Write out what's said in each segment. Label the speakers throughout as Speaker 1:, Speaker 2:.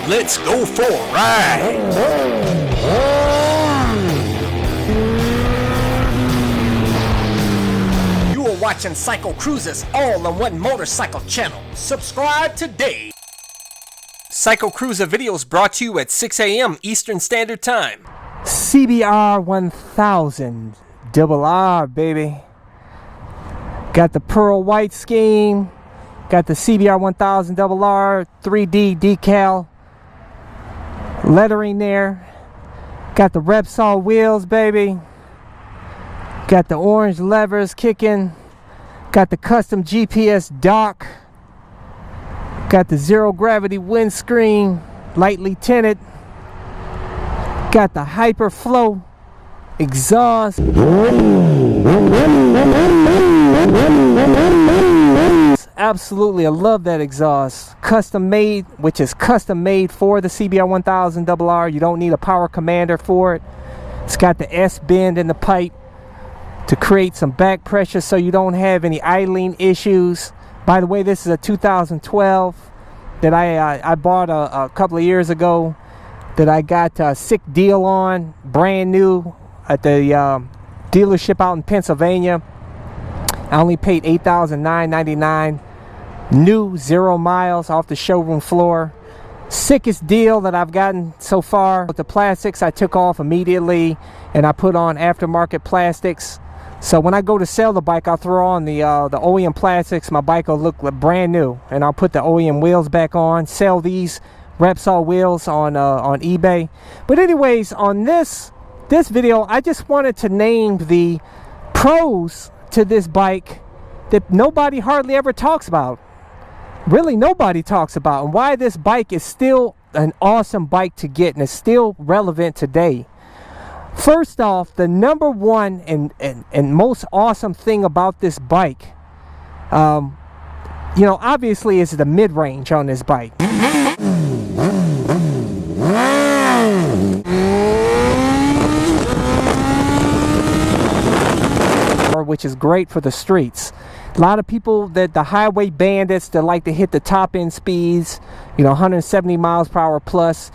Speaker 1: Let's go for a ride. You are watching CycleCruza's all-in-one motorcycle channel. Subscribe today. CycleCruza videos brought to you at 6 a.m. Eastern Standard Time.
Speaker 2: CBR1000rr, baby. Got the pearl white scheme. Got the CBR1000rr 3D decal lettering there. Got the Repsol wheels, baby. Got the orange levers kicking. Got the custom GPS dock. Got the zero gravity windscreen, lightly tinted. Got the hyper flow exhaust. Absolutely, I love that exhaust. Custom made, which is custom made for the CBR1000rr. You don't need a power commander for it. It's got the S bend in the pipe to create some back pressure so you don't have any idling issues. By the way, this is a 2012 that I bought a couple of years ago, that I got a sick deal on, brand new at the dealership out in Pennsylvania. I only paid $8,999, new, 0 miles off the showroom floor. Sickest deal that I've gotten so far. With the plastics, I took off immediately and I put on aftermarket plastics. So when I go to sell the bike, I'll throw on the OEM plastics. My bike will look brand new, and I'll put the OEM wheels back on. Sell these Repsol wheels on eBay. But anyways, on this video, I just wanted to name the pros to this bike that nobody hardly ever talks about. Really, nobody talks about, and why this bike is still an awesome bike to get and is still relevant today. First off, the number one and most awesome thing about this bike, you know, obviously is the mid-range on this bike. Which is great for the streets. A lot of people, that the highway bandits that like to hit the top end speeds, you know, 170 miles per hour plus,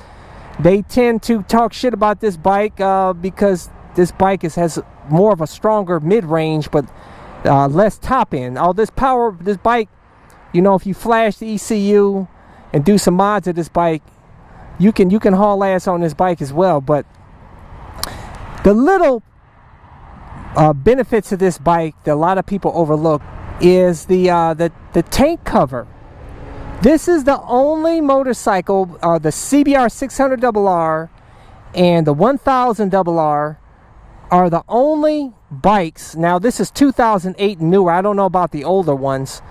Speaker 2: they tend to talk shit about this bike because this bike has more of a stronger mid-range but less top end. All this power, this bike, you know, if you flash the ECU and do some mods of this bike, you can haul ass on this bike as well. But the little benefits of this bike that a lot of people overlook is the tank cover. This is the only motorcycle, the CBR1000rr and the 1000rr are the only bikes. Now this is 2008 and newer. I don't know about the older ones,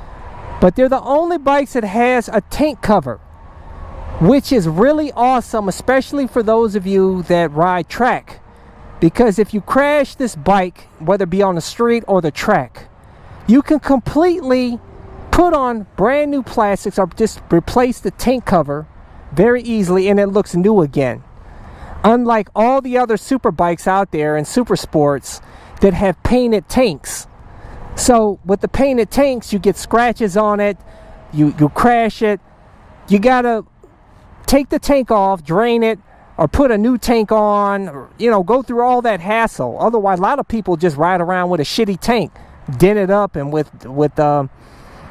Speaker 2: but they're the only bikes that has a tank cover, which is really awesome, especially for those of you that ride track. Because if you crash this bike, whether it be on the street or the track, you can completely put on brand new plastics or just replace the tank cover very easily and it looks new again. Unlike all the other super bikes out there and super sports that have painted tanks. So with the painted tanks, you get scratches on it, you crash it, you gotta take the tank off, drain it, or put a new tank on, or, you know, go through all that hassle. Otherwise, a lot of people just ride around with a shitty tank, dented up and with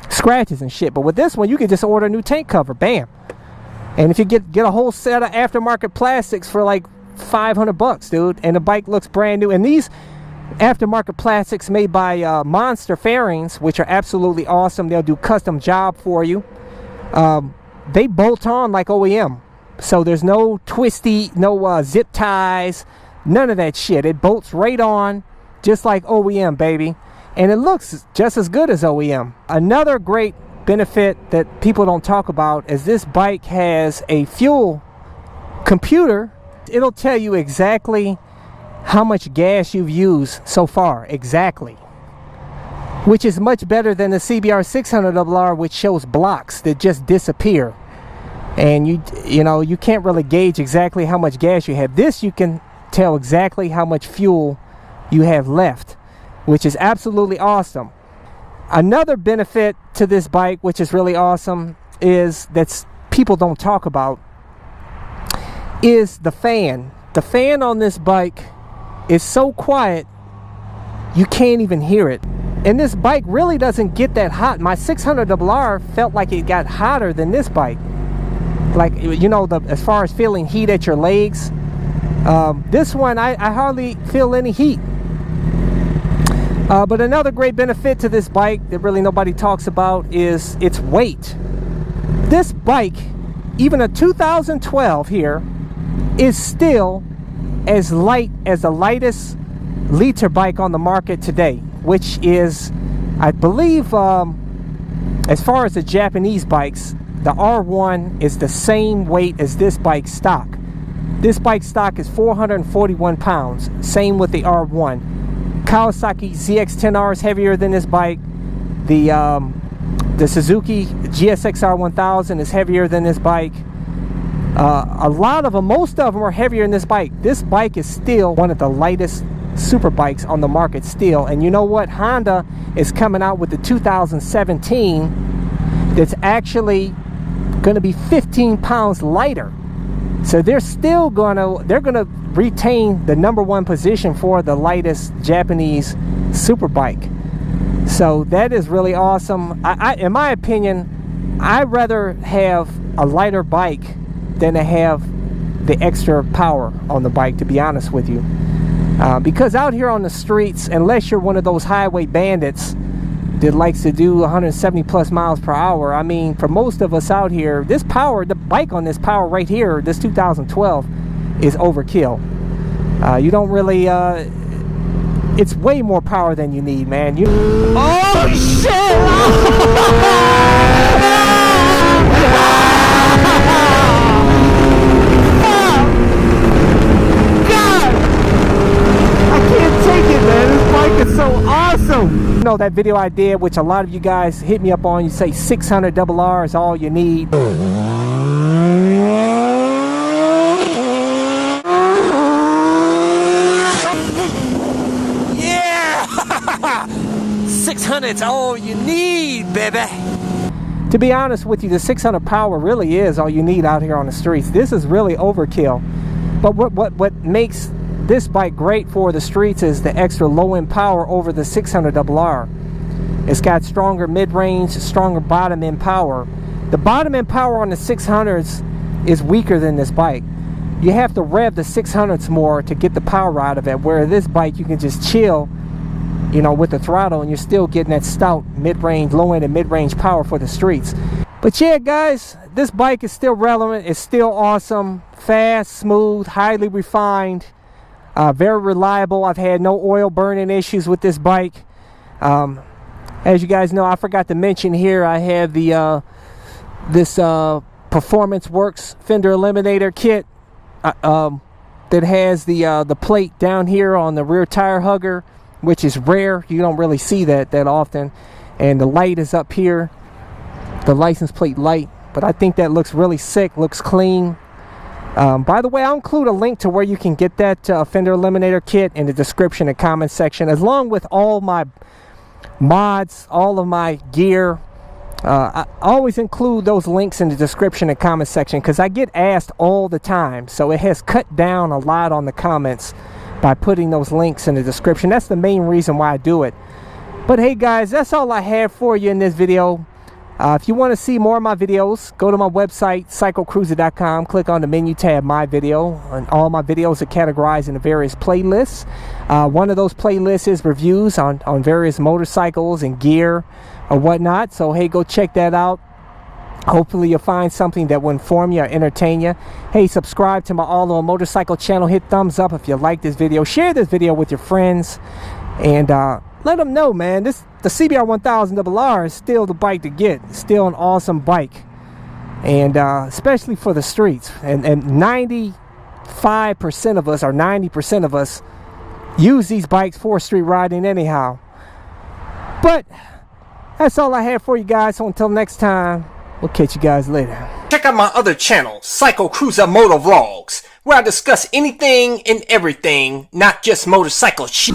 Speaker 2: scratches and shit. But with this one, you can just order a new tank cover, bam. And if you get a whole set of aftermarket plastics for like $500, dude, and the bike looks brand new. And these aftermarket plastics made by Monster Fairings, which are absolutely awesome. They'll do custom job for you. They bolt on like OEM. So there's no twisty, no zip ties, none of that shit. It bolts right on, just like OEM, baby. And it looks just as good as OEM. Another great benefit that people don't talk about is this bike has a fuel computer. It'll tell you exactly how much gas you've used so far, exactly. Which is much better than the CBR1000rr, which shows blocks that just disappear. And you know, you can't really gauge exactly how much gas you have. This, you can tell exactly how much fuel you have left, which is absolutely awesome. Another benefit to this bike, which is really awesome, is that people don't talk about, is the fan. The fan on this bike is so quiet you can't even hear it. And this bike really doesn't get that hot. My 600RR felt like it got hotter than this bike. Like, you know, as far as feeling heat at your legs. This one, I hardly feel any heat. But another great benefit to this bike that really nobody talks about is its weight. This bike, even a 2012 here, is still as light as the lightest liter bike on the market today, which is, I believe, as far as the Japanese bikes, the R1 is the same weight as this bike stock. This bike stock is 441 pounds, same with the R1. Kawasaki ZX-10R is heavier than this bike. The Suzuki GSX-R1000 is heavier than this bike. A lot of them, most of them are heavier than this bike. This bike is still one of the lightest super bikes on the market still. And you know what? Honda is coming out with the 2017 that's actually going to be 15 pounds lighter. So they're still gonna retain the #1 position for the lightest Japanese super bike. So that is really awesome. In my opinion, I'd rather have a lighter bike than to have the extra power on the bike, to be honest with you. Because out here on the streets, unless you're one of those highway bandits that likes to do 170 plus miles per hour, I mean, for most of us out here, this power, the bike on this power right here, this 2012, is overkill. You don't really, it's way more power than you need, man. Oh, shit! It's so awesome. You know that video I did, which a lot of you guys hit me up on, you say 600RR is all you need. Yeah! 600's all you need, baby. To be honest with you, the 600 power really is all you need out here on the streets. This is really overkill. But what makes this bike great for the streets is the extra low-end power over the 600RR. It's got stronger mid-range, stronger bottom-end power. The bottom-end power on the 600s is weaker than this bike. You have to rev the 600s more to get the power out of it, where this bike you can just chill, you know, with the throttle, and you're still getting that stout mid-range, low-end and mid-range power for the streets. But yeah, guys, this bike is still relevant. It's still awesome, fast, smooth, highly refined. Very reliable. I've had no oil burning issues with this bike. As you guys know, I forgot to mention here, I have the this Performance Works fender eliminator kit that has the plate down here on the rear tire hugger, which is rare. You don't really see that often. And the light is up here, the license plate light. But I think that looks really sick, looks clean. By the way, I'll include a link to where you can get that fender eliminator kit in the description and comment section, along with all my mods, all of my gear. I always include those links in the description and comment section because I get asked all the time. So it has cut down a lot on the comments by putting those links in the description. That's the main reason why I do it. But hey guys, that's all I have for you in this video. If you want to see more of my videos, go to my website, CycleCruza.com, click on the menu tab, My Video, and all my videos are categorized into various playlists. One of those playlists is reviews on various motorcycles and gear or whatnot, so hey, go check that out. Hopefully you'll find something that will inform you or entertain you. Hey, subscribe to my All On Motorcycle channel, hit thumbs up if you like this video, share this video with your friends, and let them know, man, the CBR1000rr is still the bike to get. It's still an awesome bike, and especially for the streets. And 95% of us, or 90% of us, use these bikes for street riding anyhow. But that's all I have for you guys. So until next time, we'll catch you guys later.
Speaker 1: Check out my other channel, CycleCruza MotoVlogs, where I discuss anything and everything, not just motorcycle shit.